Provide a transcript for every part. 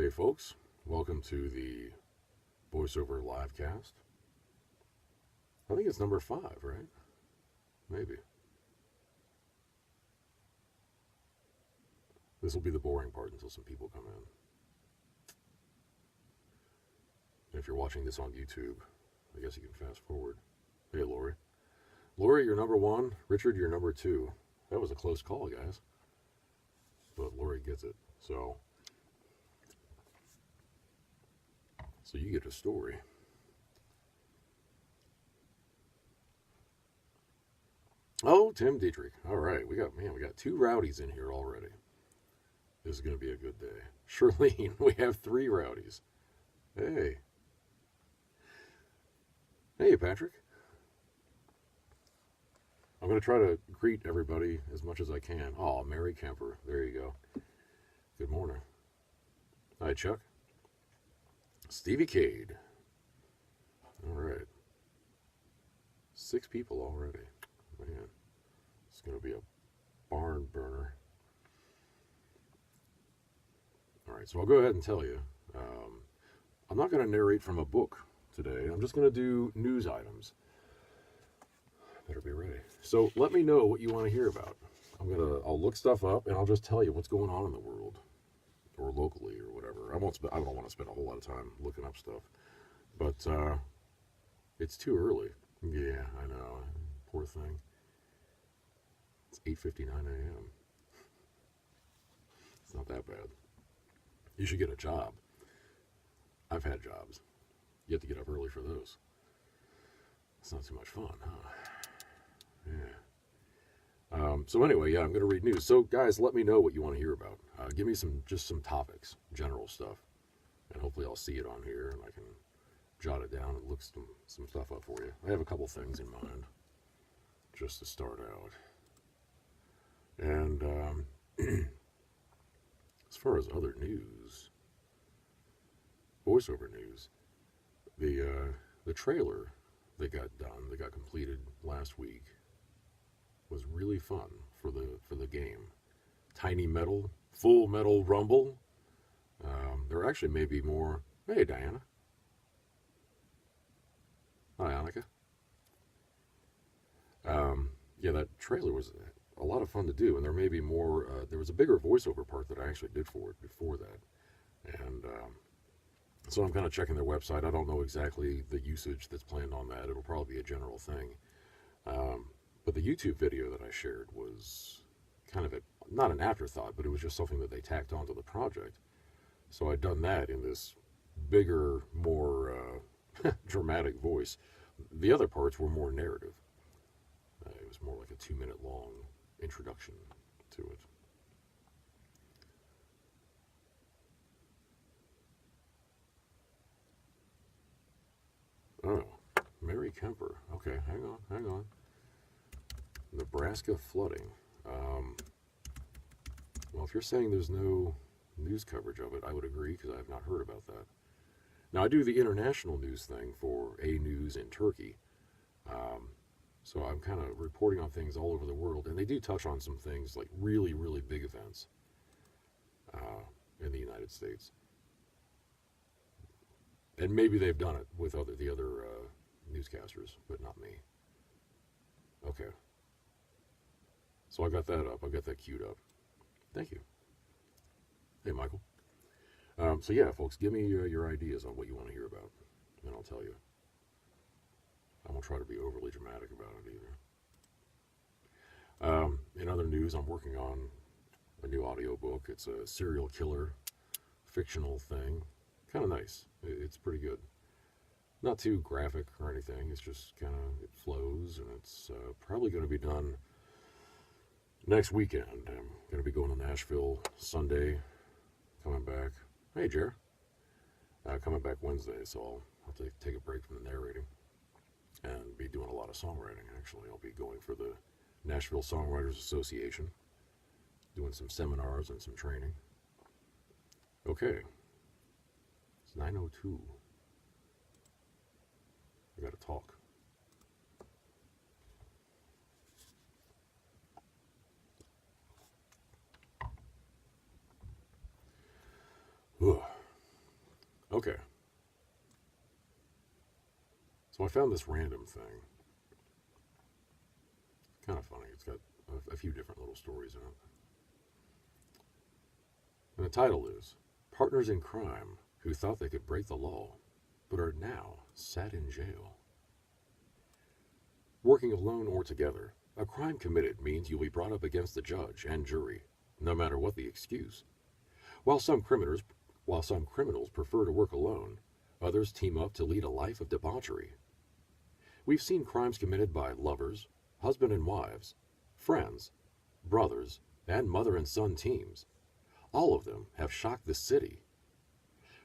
Okay, folks, welcome to the Over Livecast. I think it's number 5, right? Maybe. This will be the boring part until some people come in. And if you're watching this on YouTube, I guess you can fast forward. Hey, Lori. Lori, you're number 1. Richard, you're number 2. That was a close call, guys. But Lori gets it. So you get a story. Oh, Tim Dietrich. All right, we got 2 rowdies in here already. This is going to be a good day. Charlene, we have 3 rowdies. Hey. Hey, Patrick. I'm going to try to greet everybody as much as I can. Oh, Mary Kemper. There you go. Good morning. Hi, Chuck. Stevie Cade. All right. 6 people already. Man, it's going to be a barn burner. All right, so I'll go ahead and tell you. I'm not going to narrate from a book today. I'm just going to do news items. Better be ready. So let me know what you want to hear about. I'll look stuff up and I'll just tell you what's going on in the world or locally or whatever. I don't want to spend a whole lot of time looking up stuff, but it's too early. Yeah, I know. Poor thing. It's 8:59 a.m. It's not that bad. You should get a job. I've had jobs. You have to get up early for those. It's not too much fun, huh? Yeah. So anyway, I'm going to read news. So guys, let me know what you want to hear about. Give me some topics, general stuff, and hopefully I'll see it on here and I can jot it down and look some stuff up for you. I have a couple things in mind just to start out. And as far as other news, voiceover news, the trailer that got completed last week was really fun for the game. Tiny Metal, Full Metal Rumble. There actually may be more. Hey, Diana. Hi, Annika. Yeah, that trailer was a lot of fun to do, and there may be more. There was a bigger voiceover part that I actually did for it before that, and so I'm kind of checking their website. I don't know exactly the usage that's planned on that. It'll probably be a general thing. But the YouTube video that I shared was kind of not an afterthought, but it was just something that they tacked onto the project. So I'd done that in this bigger, more dramatic voice. The other parts were more narrative. It was more like a 2-minute long introduction to it. Oh, Mary Kemper. Okay, hang on. Nebraska flooding. Well, if you're saying there's no news coverage of it, I would agree because I have not heard about that. Now, I do the international news thing for A News in Turkey. So I'm kind of reporting on things all over the world, and they do touch on some things like really, really big events in the United States. And maybe they've done it with the other newscasters, but not me. Okay. So I got that up. I got that queued up. Thank you. Hey, Michael. So yeah, folks, give me your ideas on what you want to hear about, and I'll tell you. I won't try to be overly dramatic about it either. In other news, I'm working on a new audiobook. It's a serial killer fictional thing. Kind of nice. It's pretty good. Not too graphic or anything. It's just kind of, it flows, and it's probably going to be done next weekend. I'm going to be going to Nashville Sunday, coming back. Hey, Jer. Coming back Wednesday, so I'll have to take a break from the narrating and be doing a lot of songwriting, actually. I'll be going for the Nashville Songwriters Association, doing some seminars and some training. Okay. It's 9:02. I gotta talk. Ugh. Okay. So I found this random thing. Kind of funny. It's got a few different little stories in it. And the title is Partners in Crime Who Thought They Could Break the Law But Are Now Sat in Jail. Working alone or together, a crime committed means you'll be brought up against the judge and jury, no matter what the excuse. While some criminals prefer to work alone, others team up to lead a life of debauchery. We've seen crimes committed by lovers, husband and wives, friends, brothers, and mother and son teams. All of them have shocked the city.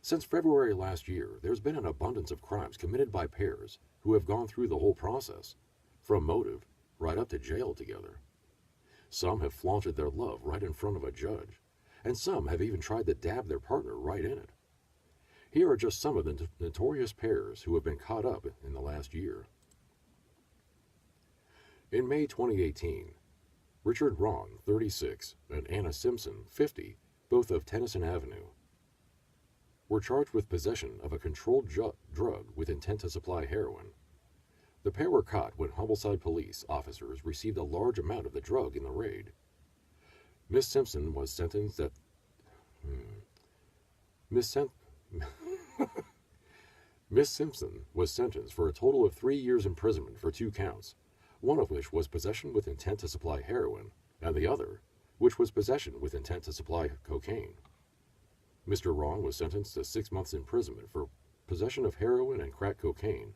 Since February last year, there's been an abundance of crimes committed by pairs who have gone through the whole process, from motive right up to jail together. Some have flaunted their love right in front of a judge, and some have even tried to dab their partner right in it. Here are just some of the notorious pairs who have been caught up in the last year. In May 2018, Richard Ron, 36, and Anna Simpson, 50, both of Tennyson Avenue, were charged with possession of a controlled drug with intent to supply heroin. The pair were caught when Humbleside police officers received a large amount of the drug in the raid. Miss Simpson was sentenced at... Miss Simpson was sentenced for a total of 3 years imprisonment for 2 counts, one of which was possession with intent to supply heroin, and the other, which was possession with intent to supply cocaine. Mr. Wrong was sentenced to 6 months imprisonment for possession of heroin and crack cocaine,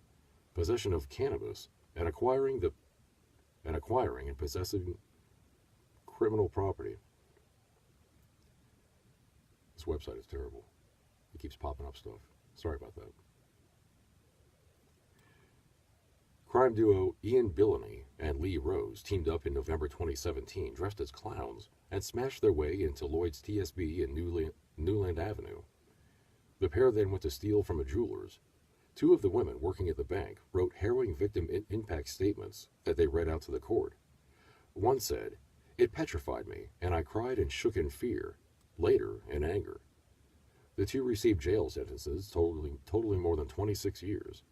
possession of cannabis, and acquiring and possessing criminal property. This website is terrible. It keeps popping up stuff. Sorry about that. Crime duo Ian Billany and Lee Rose teamed up in November 2017 dressed as clowns and smashed their way into Lloyd's TSB in Newland Avenue. The pair then went to steal from a jeweler's. 2 of the women working at the bank wrote harrowing victim impact statements that they read out to the court. One said, "It petrified me, and I cried and shook in fear, later in anger." The 2 received jail sentences totaling more than 26 years.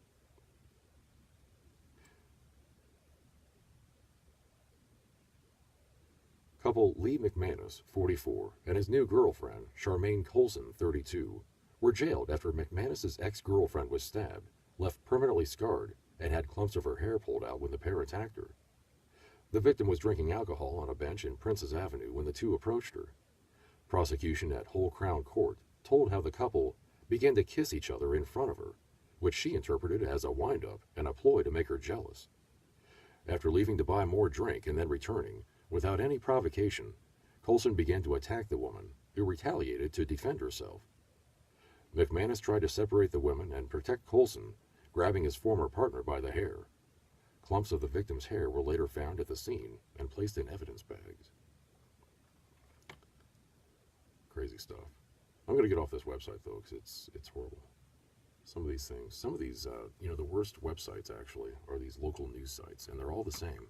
Couple Lee McManus, 44, and his new girlfriend, Charmaine Colson, 32, were jailed after McManus's ex-girlfriend was stabbed, left permanently scarred, and had clumps of her hair pulled out when the pair attacked her. The victim was drinking alcohol on a bench in Princess Avenue when the 2 approached her. Prosecution at Whole Crown Court told how the couple began to kiss each other in front of her, which she interpreted as a wind-up and a ploy to make her jealous. After leaving to buy more drink and then returning, without any provocation, Colson began to attack the woman, who retaliated to defend herself. McManus tried to separate the women and protect Colson, grabbing his former partner by the hair. Clumps of the victim's hair were later found at the scene and placed in evidence bags. Crazy stuff. I'm going to get off this website, though, because it's horrible. Some of these things, the worst websites, actually, are these local news sites, and they're all the same.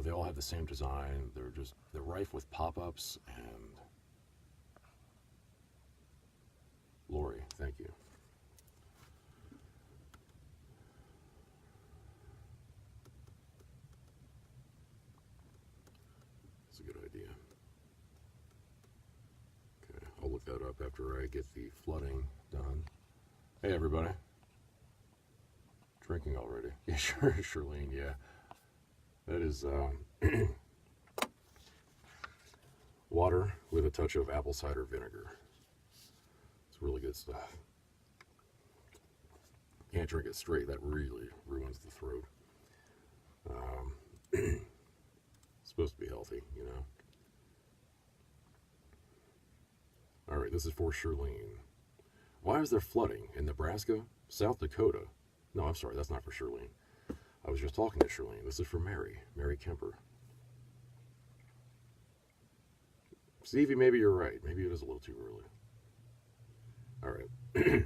They all have the same design. They're rife with pop-ups, and... Lori, thank you. That's a good idea. Okay, I'll look that up after I get the flooding done. Hey, everybody. Drinking already. Yeah, sure, Charlene, yeah. That is water with a touch of apple cider vinegar. It's really good stuff. Can't drink it straight. That really ruins the throat. It's supposed to be healthy, you know. All right, this is for Charlene. Why is there flooding in Nebraska, South Dakota? No, I'm sorry, that's not for Charlene. I was just talking to Charlene. This is for Mary Kemper. Stevie, maybe you're right. Maybe it is a little too early. All right.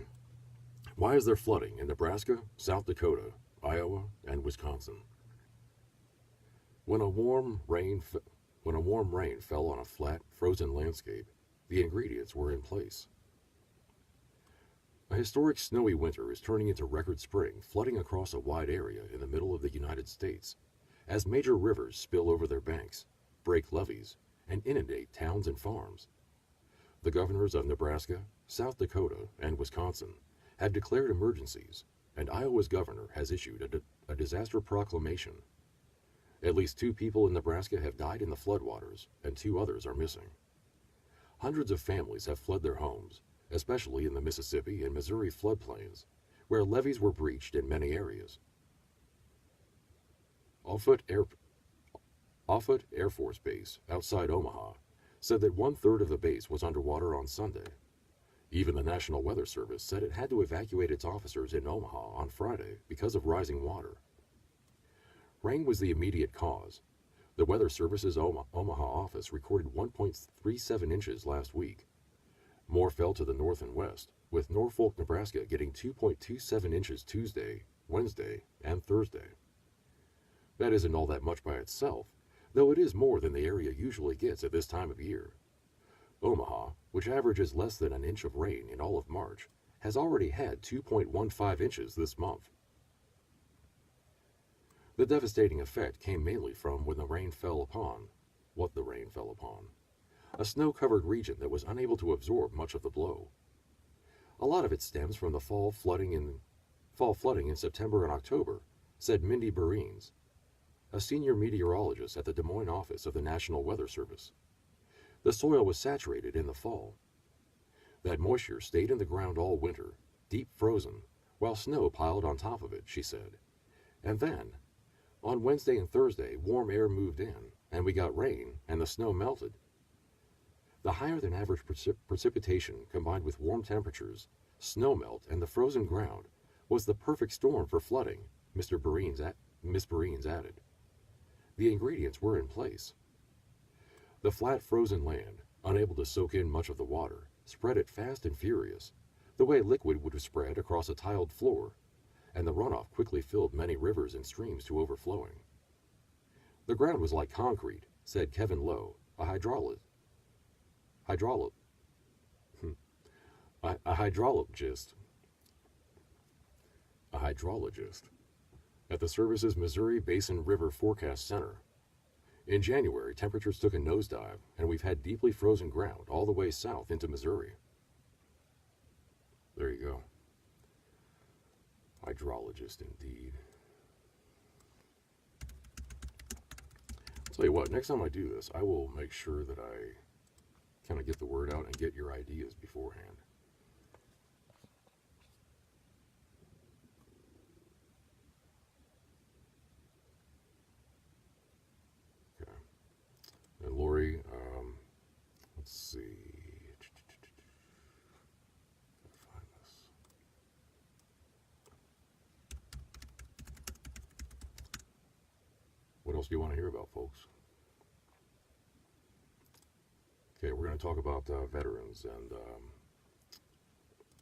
Why is there flooding in Nebraska, South Dakota, Iowa, and Wisconsin? When a warm rain fell on a flat, frozen landscape, the ingredients were in place. A historic snowy winter is turning into record spring, flooding across a wide area in the middle of the United States, as major rivers spill over their banks, break levees, and inundate towns and farms. The governors of Nebraska, South Dakota, and Wisconsin have declared emergencies, and Iowa's governor has issued a disaster proclamation. At least 2 people in Nebraska have died in the floodwaters, and 2 others are missing. Hundreds of families have fled their homes, especially in the Mississippi and Missouri floodplains, where levees were breached in many areas. Offutt Air Force Base, outside Omaha, said that 1/3 of the base was underwater on Sunday. Even the National Weather Service said it had to evacuate its officers in Omaha on Friday because of rising water. Rain was the immediate cause. The Weather Service's Omaha office recorded 1.37 inches last week. More fell to the north and west, with Norfolk, Nebraska getting 2.27 inches Tuesday, Wednesday, and Thursday. That isn't all that much by itself, though it is more than the area usually gets at this time of year. Omaha, which averages less than an inch of rain in all of March, has already had 2.15 inches this month. The devastating effect came mainly from what the rain fell upon, a snow-covered region that was unable to absorb much of the blow. A lot of it stems from the fall flooding in September and October, said Mindy Barines, a senior meteorologist at the Des Moines office of the National Weather Service. The soil was saturated in the fall. That moisture stayed in the ground all winter, deep frozen, while snow piled on top of it, she said. And then, on Wednesday and Thursday, warm air moved in, and we got rain, and the snow melted. The higher than average precipitation combined with warm temperatures, snowmelt, and the frozen ground was the perfect storm for flooding, Miss Barines added. The ingredients were in place. The flat frozen land, unable to soak in much of the water, spread it fast and furious, the way liquid would have spread across a tiled floor, and the runoff quickly filled many rivers and streams to overflowing. The ground was like concrete, said Kevin Lowe, a hydrologist at the service's Missouri Basin River Forecast Center. In January, temperatures took a nosedive, and we've had deeply frozen ground all the way south into Missouri. There you go. Hydrologist, indeed. I'll tell you what, next time I do this, I will make sure that I kind of get the word out and get your ideas beforehand. Okay. And Lori, let's see. Find this. What else do you want to hear about, folks? Okay, we're going to talk about veterans and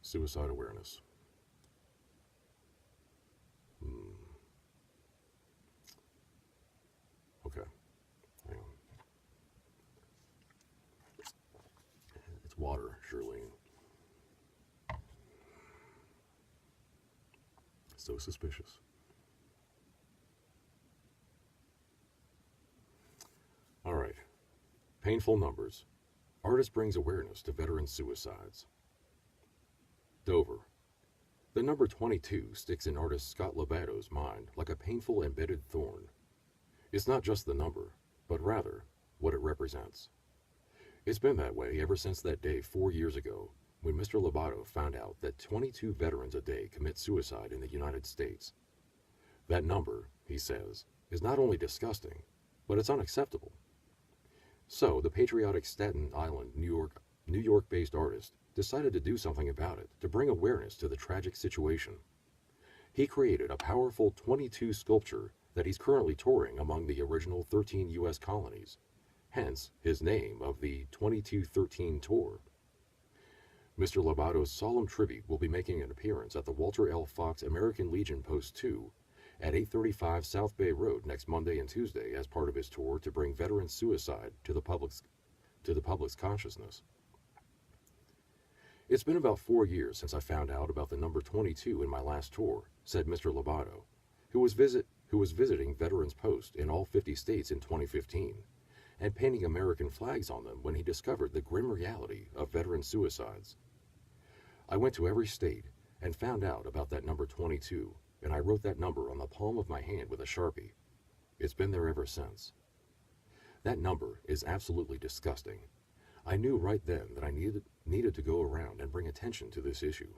suicide awareness. Okay, hang on. It's water, Shirlene. So suspicious. All right. Painful numbers. Artist brings awareness to veteran suicides. Dover. The number 22 sticks in artist Scott Lobato's mind like a painful embedded thorn. It's not just the number, but rather what it represents. It's been that way ever since that day 4 years ago when Mr. Lobato found out that 22 veterans a day commit suicide in the United States. That number, he says, is not only disgusting, but it's unacceptable. So, the patriotic Staten Island, New York-based artist decided to do something about it to bring awareness to the tragic situation. He created a powerful 22 sculpture that he's currently touring among the original 13 U.S. colonies, hence his name of the 2213 Tour. Mr. Lobato's solemn tribute will be making an appearance at the Walter L. Fox American Legion Post 2 at 835 South Bay Road next Monday and Tuesday as part of his tour to bring veteran suicide to the public's consciousness. It's been about 4 years since I found out about the number 22 in my last tour, said Mr. Lobato, who was visiting Veterans Post in all 50 states in 2015 and painting American flags on them when he discovered the grim reality of veteran suicides. I went to every state and found out about that number 22, and I wrote that number on the palm of my hand with a Sharpie. It's been there ever since. That number is absolutely disgusting. I knew right then that I needed to go around and bring attention to this issue.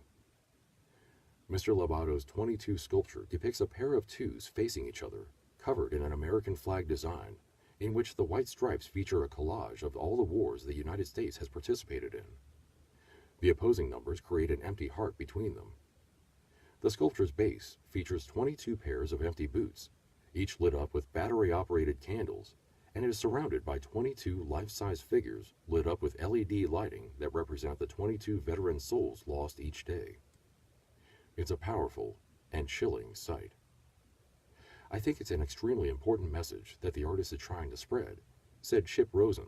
Mr. Lobato's 22 sculpture depicts a pair of twos facing each other, covered in an American flag design, in which the white stripes feature a collage of all the wars the United States has participated in. The opposing numbers create an empty heart between them. The sculpture's base features 22 pairs of empty boots, each lit up with battery-operated candles, and it is surrounded by 22 life-size figures lit up with LED lighting that represent the 22 veteran souls lost each day. It's a powerful and chilling sight. I think it's an extremely important message that the artist is trying to spread, said Chip Rosen.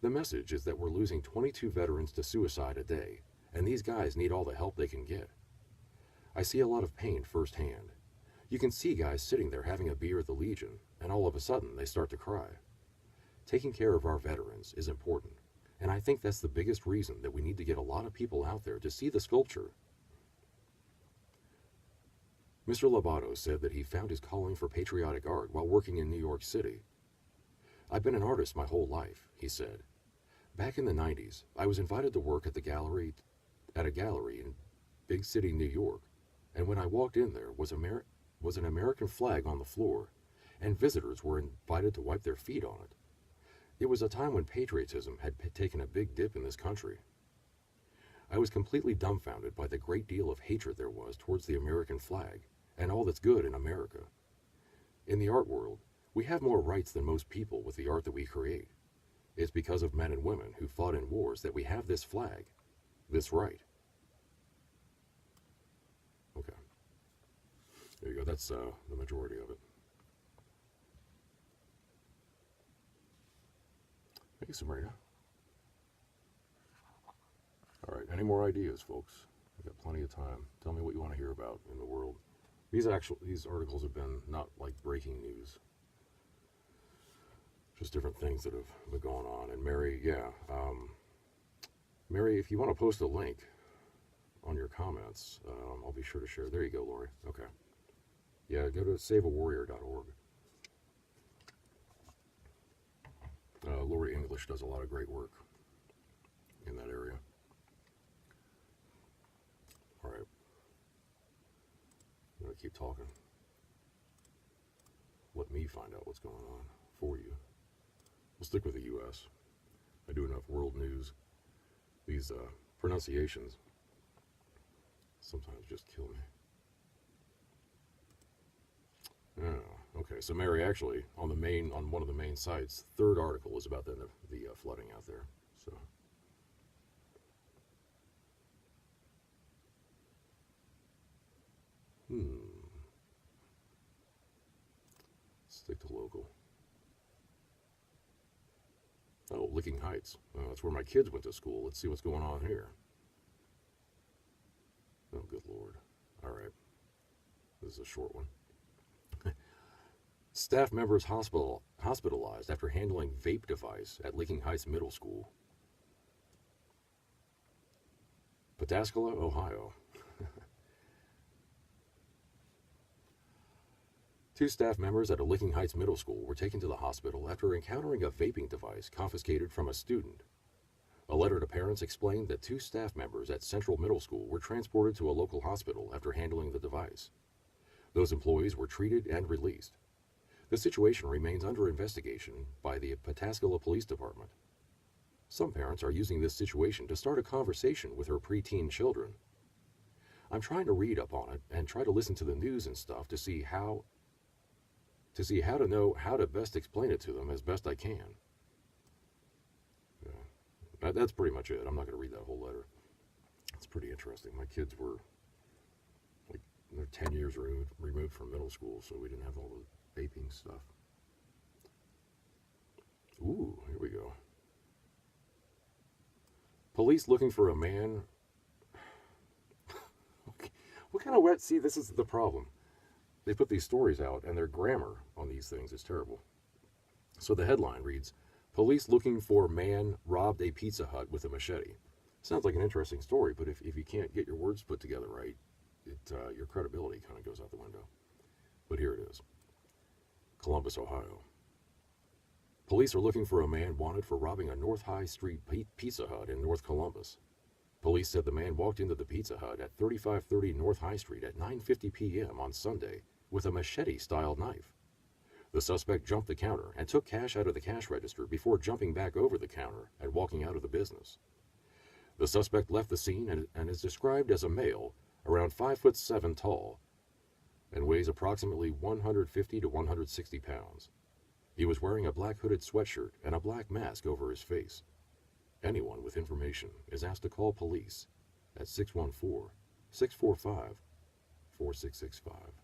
The message is that we're losing 22 veterans to suicide a day, and these guys need all the help they can get. I see a lot of pain firsthand. You can see guys sitting there having a beer at the Legion, and all of a sudden they start to cry. Taking care of our veterans is important, and I think that's the biggest reason that we need to get a lot of people out there to see the sculpture. Mr. Lobato said that he found his calling for patriotic art while working in New York City. I've been an artist my whole life, he said. Back in the 90s, I was invited to work at a gallery in big city New York, and when I walked in there was an American flag on the floor, and visitors were invited to wipe their feet on it. It was a time when patriotism had taken a big dip in this country. I was completely dumbfounded by the great deal of hatred there was towards the American flag and all that's good in America. In the art world, we have more rights than most people with the art that we create. It's because of men and women who fought in wars that we have this flag, this right. Okay. There you go. That's the majority of it. Hey, Sabrina. All right. Any more ideas, folks? We've got plenty of time. Tell me what you want to hear about in the world. These articles have been not like breaking news. Just different things that have been going on. And Mary, Mary, if you want to post a link on your comments, I'll be sure to share. There you go, Lori. Okay. Yeah, go to saveawarrior.org. Lori English does a lot of great work in that area. All right. I'm going to keep talking. Let me find out what's going on for you. We'll stick with the U.S. I do enough world news. These pronunciations sometimes just kill me. Okay, so Mary, actually, on one of the main sites, third article is about the flooding out there. So, stick to local. Oh, Licking Heights. That's where my kids went to school. Let's see what's going on here. Oh, good Lord. All right. This is a short one. Staff members hospitalized after handling vape device at Licking Heights Middle School. Pataskala, Ohio. Two staff members at a Licking Heights Middle School were taken to the hospital after encountering a vaping device confiscated from a student. A letter to parents explained that two staff members at Central Middle School were transported to a local hospital after handling the device. Those employees were treated and released. The situation remains under investigation by the Pataskala Police Department. Some parents are using this situation to start a conversation with her preteen children. I'm trying to read up on it and try to listen to the news and stuff to see how to know how to best explain it to them as best I can. Yeah. That's pretty much it. I'm not going to read that whole letter. It's pretty interesting. My kids were they're 10 years removed from middle school, so we didn't have all the vaping stuff. Ooh, here we go. Police looking for a man. What kind of wet? See, this is the problem. They put these stories out, and their grammar on these things is terrible. So the headline reads, Police looking for man robbed a Pizza Hut with a machete. Sounds like an interesting story, but if you can't get your words put together right, your credibility kind of goes out the window. But here it is. Columbus, Ohio. Police are looking for a man wanted for robbing a North High Street Pizza Hut in North Columbus. Police said the man walked into the Pizza Hut at 3530 North High Street at 9:50 p.m. on Sunday with a machete-style knife. The suspect jumped the counter and took cash out of the cash register before jumping back over the counter and walking out of the business. The suspect left the scene and is described as a male, around 5'7" tall, and weighs approximately 150 to 160 pounds. He was wearing a black hooded sweatshirt and a black mask over his face. Anyone with information is asked to call police at 614-645-4665.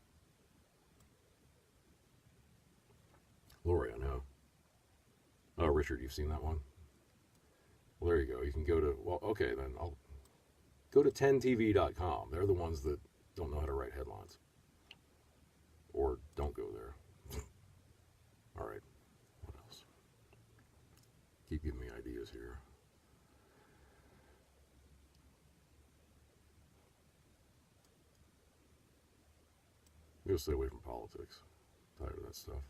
Lori, I know. Oh, Richard, you've seen that one? Well, there you go. You can go to, well, okay, then I'll go to 10tv.com. They're the ones that don't know how to write headlines. Or don't go there. All right. What else? Keep giving me ideas here. I'm going to stay away from politics. I'm tired of that stuff.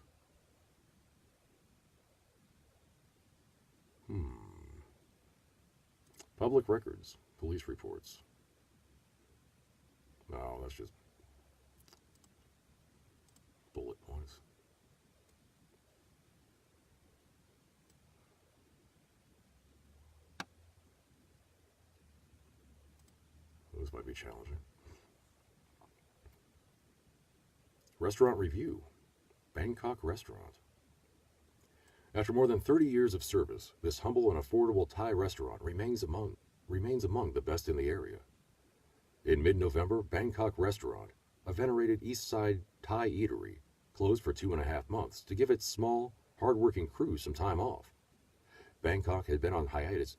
Public records, police reports. No, that's just bullet points. This might be challenging. Restaurant review. Bangkok restaurant. After more than 30 years of service, this humble and affordable Thai restaurant remains among the best in the area. In mid-November, Bangkok Restaurant, a venerated East Side Thai eatery, closed for 2.5 months to give its small, hard-working crew some time off. Bangkok had been on hiatus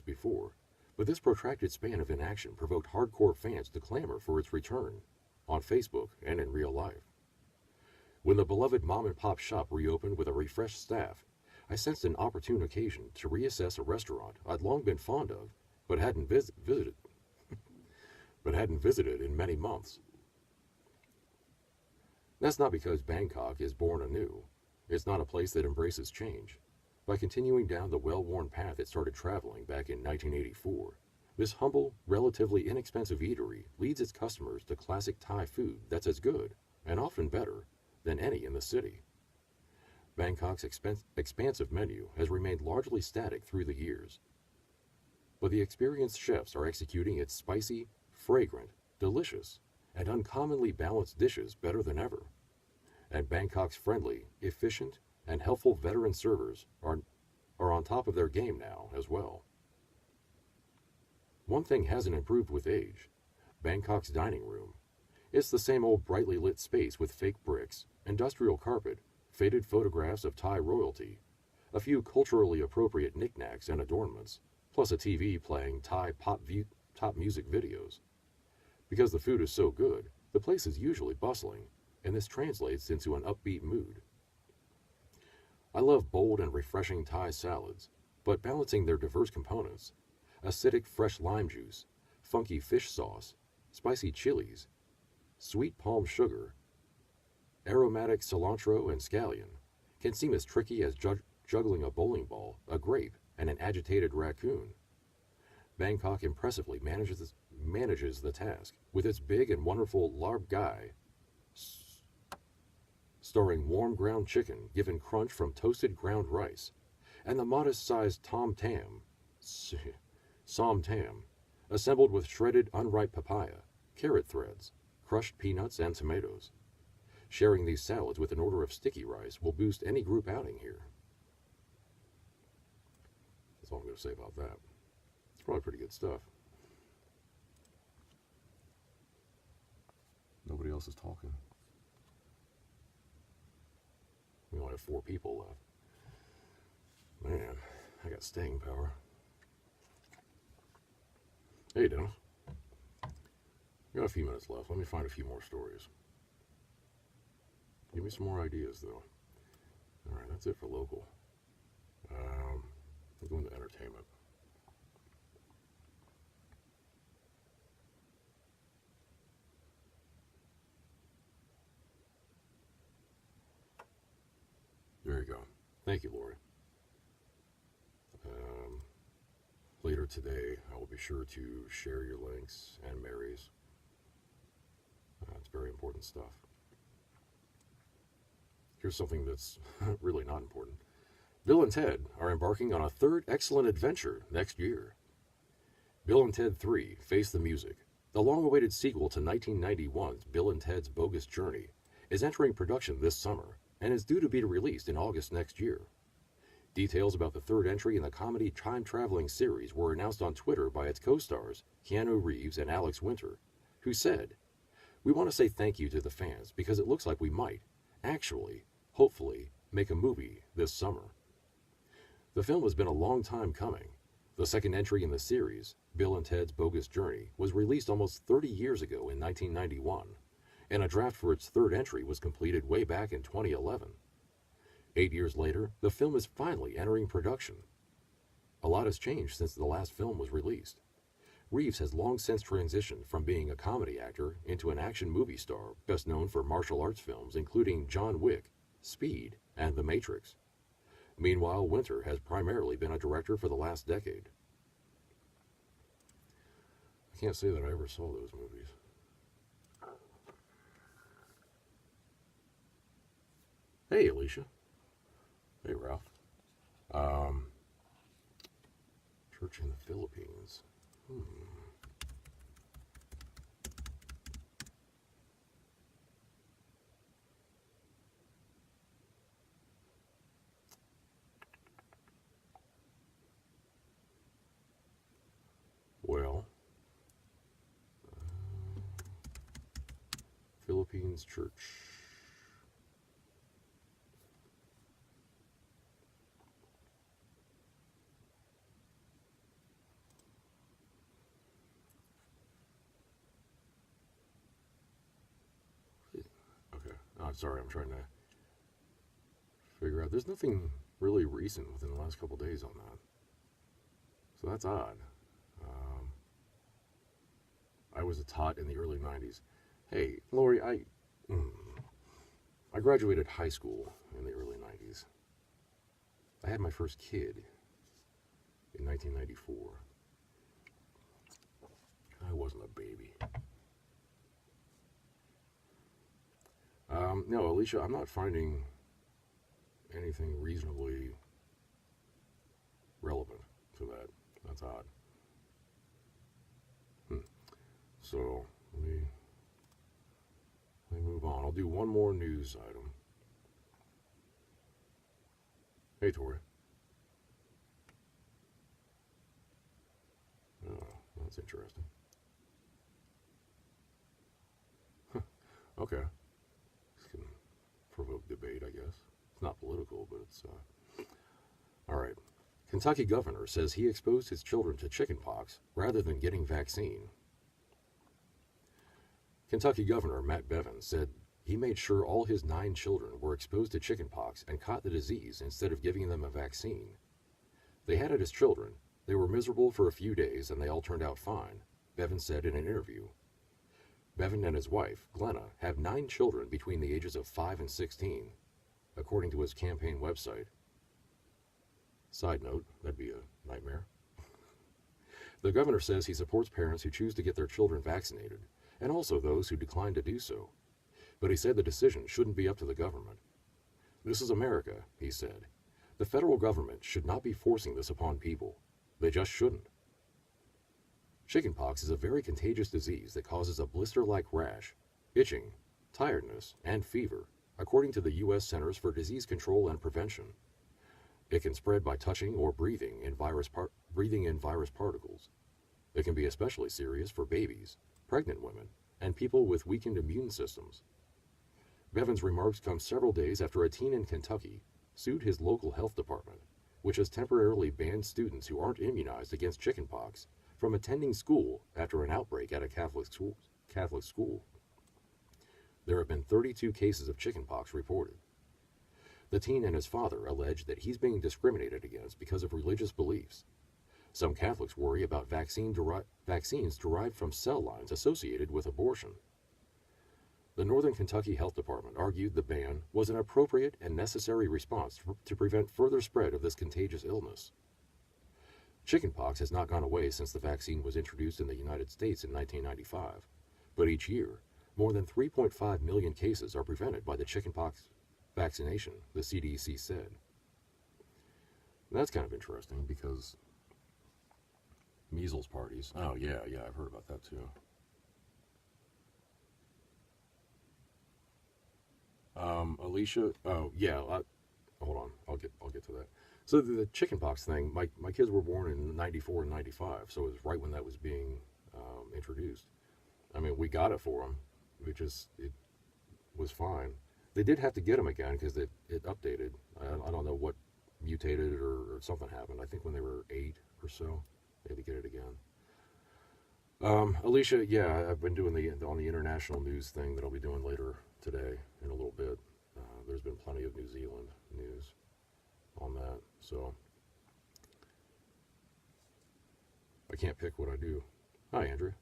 before, but this protracted span of inaction provoked hardcore fans to clamor for its return, on Facebook and in real life. When the beloved mom-and-pop shop reopened with a refreshed staff, I sensed an opportune occasion to reassess a restaurant I'd long been fond of, but hadn't visited in many months. That's not because Bangkok is born anew. It's not a place that embraces change. By continuing down the well-worn path it started traveling back in 1984, this humble, relatively inexpensive eatery leads its customers to classic Thai food that's as good, and often better, than any in the city. Bangkok's expansive menu has remained largely static through the years, but the experienced chefs are executing its spicy, fragrant, delicious, and uncommonly balanced dishes better than ever. And Bangkok's friendly, efficient, and helpful veteran servers are on top of their game now as well. One thing hasn't improved with age: Bangkok's dining room. It's the same old brightly lit space with fake bricks, industrial carpet, faded photographs of Thai royalty, a few culturally appropriate knickknacks and adornments, plus a TV playing Thai pop music videos. Because the food is so good, the place is usually bustling, and this translates into an upbeat mood. I love bold and refreshing Thai salads, but balancing their diverse components, acidic fresh lime juice, funky fish sauce, spicy chilies, sweet palm sugar, aromatic cilantro and scallion, can seem as tricky as juggling a bowling ball, a grape, and an agitated raccoon. Bangkok impressively manages the task, with its big and wonderful larb gai, starring warm ground chicken given crunch from toasted ground rice, and the modest-sized som tam, assembled with shredded unripe papaya, carrot threads, crushed peanuts, and tomatoes. Sharing these salads with an order of sticky rice will boost any group outing here. That's all I'm going to say about that. It's probably pretty good stuff. Nobody else is talking. We only have 4 people left. Man, I got staying power. Hey, Dennis. We got a few minutes left. Let me find a few more stories. Give me some more ideas, though. All right, that's it for local. We'll go into entertainment. There you go. Thank you, Lori. Um, Later today, I will be sure to share your links and Mary's. It's very important stuff. Here's something that's really not important. Bill and Ted are embarking on a third excellent adventure next year. Bill and Ted 3 Face the Music, the long-awaited sequel to 1991's Bill and Ted's Bogus Journey, is entering production this summer and is due to be released in August next year. Details about the third entry in the comedy time-traveling series were announced on Twitter by its co-stars, Keanu Reeves and Alex Winter, who said, "We want to say thank you to the fans because it looks like we might, actually, hopefully, make a movie this summer." The film has been a long time coming. The second entry in the series, Bill and Ted's Bogus Journey, was released almost 30 years ago in 1991, and a draft for its third entry was completed way back in 2011. 8 years later, the film is finally entering production. A lot has changed since the last film was released. Reeves has long since transitioned from being a comedy actor into an action movie star, best known for martial arts films including John Wick, Speed, and The Matrix. Meanwhile, Winter has primarily been a director for the last decade. I can't say that I ever saw those movies. Hey, Alicia. Hey, Ralph. Church in the Philippines. Well, Philippines Church. Okay. Oh, I'm sorry. I'm trying to figure out. There's nothing really recent within the last couple days on that. So that's odd. I was a tot in the early 90s. Hey, Lori, I graduated high school in the early 90s. I had my first kid in 1994. I wasn't a baby. No, Alicia, I'm not finding anything reasonably relevant to that. That's odd. So, let me move on. I'll do one more news item. Hey, Tori. Oh, that's interesting. Okay. This can provoke debate, I guess. It's not political, but it's, all right. Kentucky governor says he exposed his children to chickenpox rather than getting vaccine. Kentucky Governor Matt Bevin said he made sure all his 9 children were exposed to chickenpox and caught the disease instead of giving them a vaccine. They had it as children. They were miserable for a few days and they all turned out fine, Bevin said in an interview. Bevin and his wife, Glenna, have 9 children between the ages of 5 and 16, according to his campaign website. Side note, that'd be a nightmare. The governor says he supports parents who choose to get their children vaccinated, and also those who decline to do so. But he said the decision shouldn't be up to the government. This is America, he said. The federal government should not be forcing this upon people. They just shouldn't. Chickenpox is a very contagious disease that causes a blister-like rash, itching, tiredness, and fever, according to the U.S. Centers for Disease Control and Prevention. It can spread by touching or breathing in virus particles. It can be especially serious for babies, pregnant women, and people with weakened immune systems. Bevin's remarks come several days after a teen in Kentucky sued his local health department, which has temporarily banned students who aren't immunized against chickenpox from attending school after an outbreak at a Catholic school. There have been 32 cases of chickenpox reported. The teen and his father allege that he's being discriminated against because of religious beliefs. Some Catholics worry about vaccines derived from cell lines associated with abortion. The Northern Kentucky Health Department argued the ban was an appropriate and necessary response to prevent further spread of this contagious illness. Chickenpox has not gone away since the vaccine was introduced in the United States in 1995, but each year, more than 3.5 million cases are prevented by the chickenpox vaccination, the CDC said. And that's kind of interesting because measles parties. Oh, yeah, I've heard about that too. Alicia, oh, yeah, hold on, I'll get to that. So the chickenpox thing, my kids were born in 94 and 95, so it was right when that was being introduced. I mean, we got it for them, it was fine. They did have to get them again because it updated. I don't know what mutated or something happened. I think when they were 8 or so, they had to get it again. Alicia, yeah, I've been doing on the international news thing that I'll be doing later today in a little bit. There's been plenty of New Zealand news on that, so I can't pick what I do. Hi, Andrew.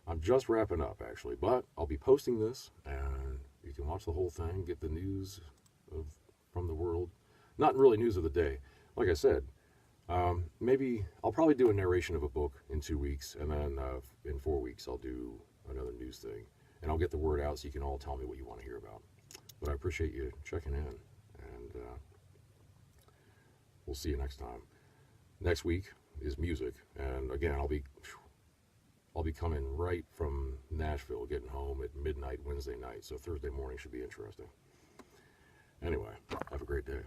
I'm just wrapping up, actually, but I'll be posting this, and you can watch the whole thing, get the news from the world. Not really news of the day. Like I said, maybe I'll probably do a narration of a book in 2 weeks, and then in 4 weeks I'll do another news thing. And I'll get the word out so you can all tell me what you want to hear about. But I appreciate you checking in, and we'll see you next time. Next week is music, and again, I'll be coming right from Nashville, getting home at midnight Wednesday night, so Thursday morning should be interesting. Anyway, have a great day.